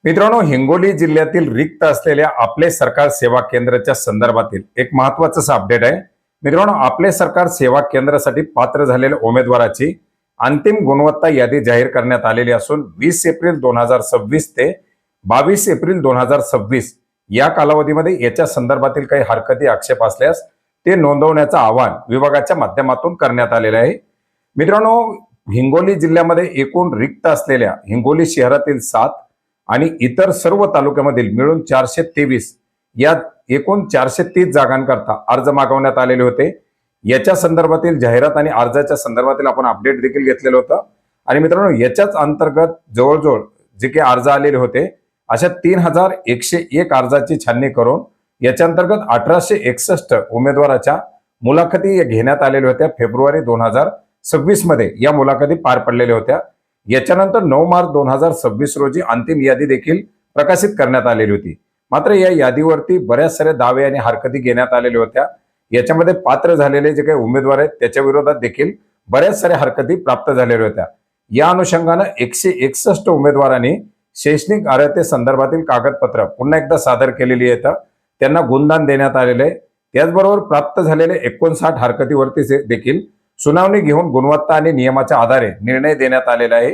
मित्रांनो, हिंगोली जिल्ह्यातील रिक्त असलेल्या आपले सरकार सेवा केंद्राच्या संदर्भातील एक महत्त्वाचं अपडेट आहे। मित्रांनो, आपले सरकार सेवा केंद्रासाठी पात्र झालेल्या उमेदवाराची अंतिम गुणवत्ता यादी जाहीर करण्यात आलेली असून 20 एप्रिल 2026 ते 22 एप्रिल 2026 या कालावधीमध्ये याच्या संदर्भातील काही हरकती आक्षेप असल्यास ते नोंदवण्याचं आवाहन विभागाच्या माध्यमातून करण्यात आलेलं आहे। मित्रांनो, हिंगोली जिल्ह्यामध्ये एकूण रिक्त असलेल्या हिंगोली शहरातील 7 आणि इतर सर्व तालुक्यामधील मिळून 423 या एकूण 430 जागांकरता अर्ज मागवण्यात आलेले होते। याच्या संदर्भातील जाहिरात आणि अर्जाच्या संदर्भातील आपण अपडेट देखील घेतलेलं होतं। आणि मित्रांनो, याच्याच अंतर्गत जवळजवळ जे काही अर्ज आलेले होते अशा 3101 अर्जाची छाननी करून याच्या अंतर्गत 1861 उमेदवाराच्या मुलाखती घेण्यात आलेल्या होत्या। फेब्रुवारी 2026 मध्ये या मुलाखती पार पडलेल्या होत्या। याच्यानंतर 9 मार्च 2026 रोजी अंतिम यादी देखील प्रकाशित करण्यात आलेली होती। मात्र या यादीवरती बऱ्याच सारे दावे आणि हरकती घेण्यात आलेल्या होत्या। याच्यामध्ये पात्र झालेले जे काही उमेदवार आहेत त्याच्या विरोधात देखील बऱ्याच सारे हरकती प्राप्त झालेल्या होत्या। या अनुषंगाने 161 उमेदवारांनी शैक्षणिक अर्हते संदर्भातील कागदपत्र पुन्हा एकदा सादर केलेली आहेत। त्यांना गुणदान देण्यात आलेले आहे। त्याचबरोबर प्राप्त झालेले 59 हरकतीवरती देखील सुनावणी घेऊन गुणवत्ता आणि नियमाच्या आधारे निर्णय देण्यात आलेला आहे।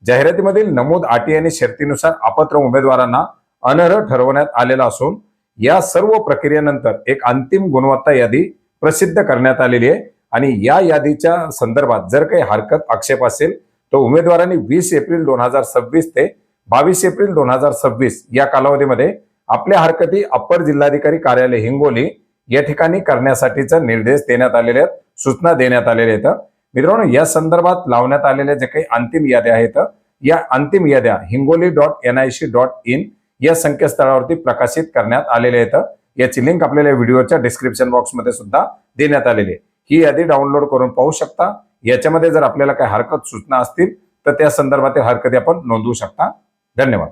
जाहिरातीमधील नमूद अटी आणि शर्तीनुसार अपात्र उमेदवारांना अनर्ह ठरवण्यात आलेला असून या सर्व प्रक्रियेनंतर एक अंतिम गुणवत्ता यादी प्रसिद्ध करण्यात आलेली आहे। आणि या यादीच्या संदर्भात जर काही हरकत आक्षेप असेल तर उमेदवारांनी 20 एप्रिल 2026 ते 22 एप्रिल 2026 या कालावधीमध्ये आपल्या हरकती अप्पर जिल्हाधिकारी कार्यालय हिंगोली या ठिकाणी करण्यासाठीचा निर्देश देण्यात आलेले आहेत, सूचना देण्यात आलेल्या आहेत। मित्रांनो, या संदर्भात लावण्यात आलेल्या जे काही अंतिम याद्या आहेत या अंतिम याद्या hingoli.nic.in या संकेतस्थळावरती प्रकाशित करण्यात आलेल्या आहेत। याची लिंक आपल्याला व्हिडिओच्या डिस्क्रिप्शन बॉक्समध्ये सुद्धा देण्यात आलेली आहे। ही यादी डाउनलोड करून पाहू शकता। याच्यामध्ये जर आपल्याला काही हरकत सूचना असतील तर त्या संदर्भातील हरकती आपण नोंदवू शकता। धन्यवाद।